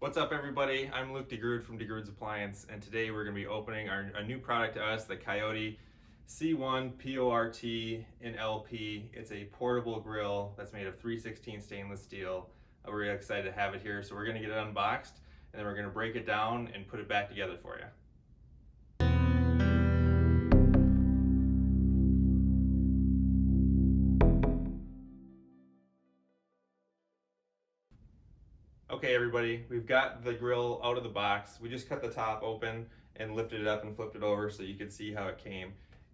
What's up, everybody? I'm Luke DeGrood from DeGrood's Appliance, and today we're going to be opening a new product to us, the Coyote C1 PORT in LP. It's a portable grill that's made of 3/16 stainless steel. We're really excited to have it here, so we're going to get it unboxed, and then we're going to break it down and put it back together for you. Okay, everybody, we've got the grill out of the box. We just cut the top open and lifted it up and flipped it over so you could see how it came.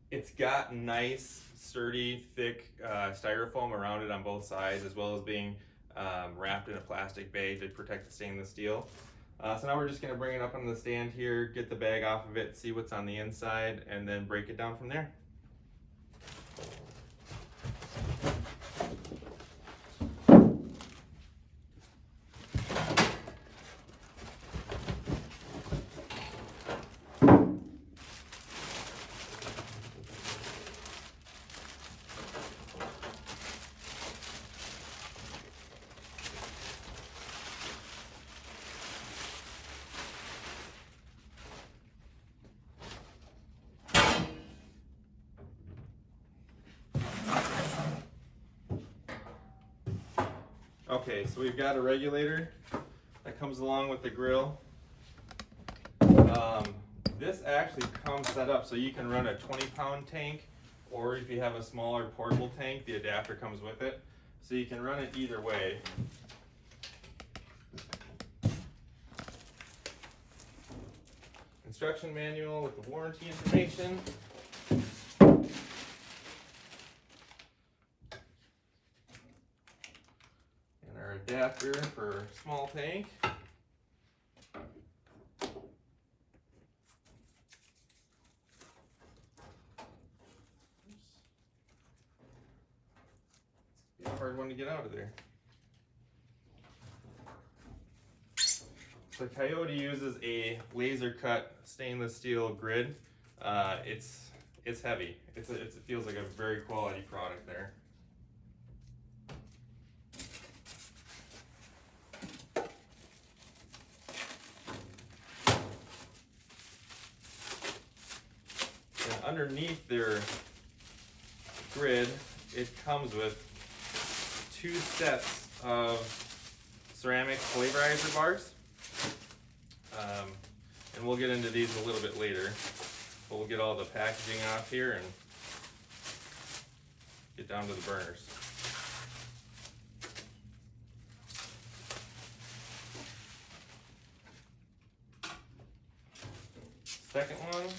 It's got nice, sturdy, thick styrofoam around it on both sides, as well as being wrapped in a plastic bag to protect the stainless steel. So now we're just going to bring it up on the stand here, get the bag off of it, see what's on the inside, and then break it down from there. Okay, so we've got a regulator that comes along with the grill. This actually comes set up so you can run a 20-pound tank, or if you have a smaller portable tank, the adapter comes with it. So you can run it either way. Instruction manual with the warranty information. Our adapter for small tank. It's a hard one to get out of there. So Coyote uses a laser cut stainless steel grid. It's heavy. It feels like a very quality product there. Underneath their grid, it comes with 2 sets of ceramic flavorizer bars. And we'll get into these a little bit later. But we'll get all the packaging off here and get down to the burners. Second one.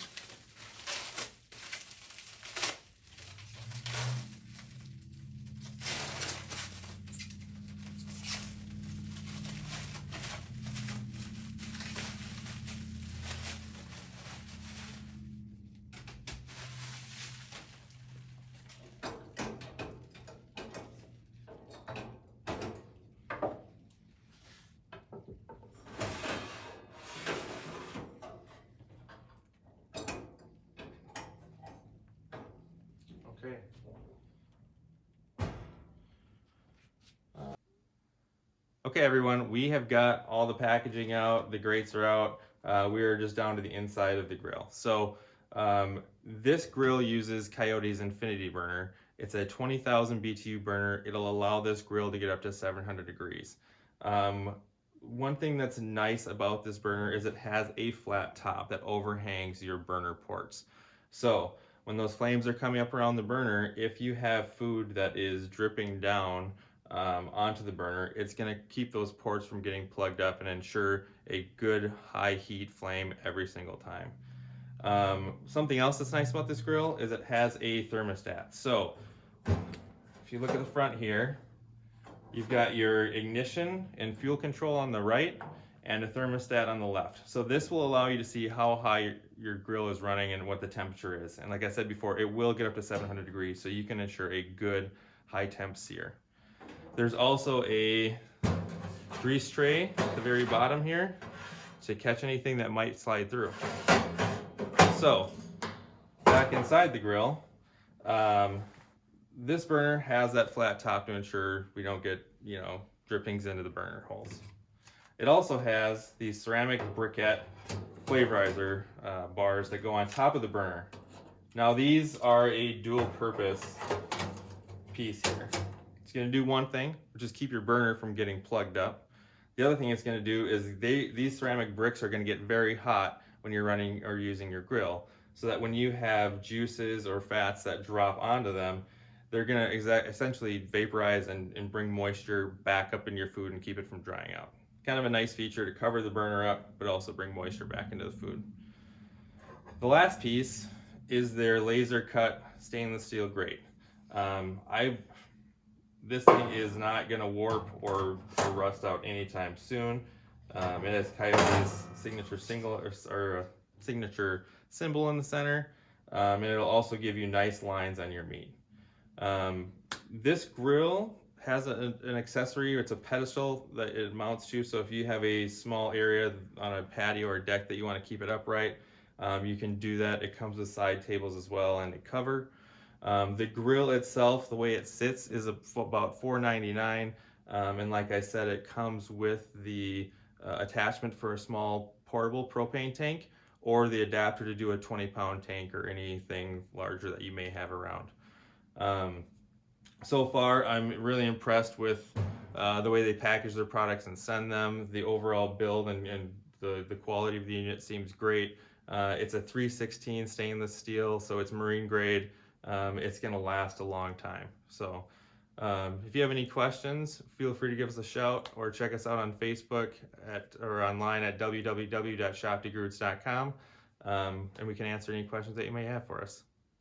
Okay. Okay, everyone, we have got all the packaging out, the grates are out. We are just down to the inside of the grill. So this grill uses Coyote's Infinity Burner. It's a 20,000 BTU burner. It'll allow this grill to get up to 700 degrees. One thing that's nice about this burner is it has a flat top that overhangs your burner ports. So when those flames are coming up around the burner, if you have food that is dripping down onto the burner, it's going to keep those ports from getting plugged up and ensure a good high heat flame every single time. Something else that's nice about this grill is it has a thermostat. So if you look at the front here, you've got your ignition and fuel control on the right and a thermostat on the left. So this will allow you to see how high your grill is running and what the temperature is. And like I said before, it will get up to 700 degrees, so you can ensure a good high temp sear. There's also a grease tray at the very bottom here to catch anything that might slide through. So back inside the grill, this burner has that flat top to ensure we don't get, drippings into the burner holes. It also has these ceramic briquette flavorizer bars that go on top of the burner. Now these are a dual purpose piece here. It's going to do one thing, which is keep your burner from getting plugged up. The other thing it's going to do is these ceramic bricks are going to get very hot when you're running or using your grill, so that when you have juices or fats that drop onto them, they're going to essentially vaporize and bring moisture back up in your food and keep it from drying out. Kind of a nice feature to cover the burner up, but also bring moisture back into the food. The last piece is their laser cut stainless steel grate. This thing is not going to warp or rust out anytime soon. It has Coyote's signature signature symbol in the center, and it'll also give you nice lines on your meat. This grill has an accessory. It's a pedestal that it mounts to, so if you have a small area on a patio or deck that you want to keep it upright, you can do that. It comes with side tables as well and a cover. The grill itself, the way it sits, is about $4.99, and like I said, it comes with the attachment for a small portable propane tank or the adapter to do a 20-pound tank or anything larger that you may have around. So far, I'm really impressed with the way they package their products and send them. The overall build and the quality of the unit seems great. It's a 316 stainless steel, so it's marine grade. It's going to last a long time. So if you have any questions, feel free to give us a shout or check us out on Facebook or online at www.shopdegroots.com, and we can answer any questions that you may have for us.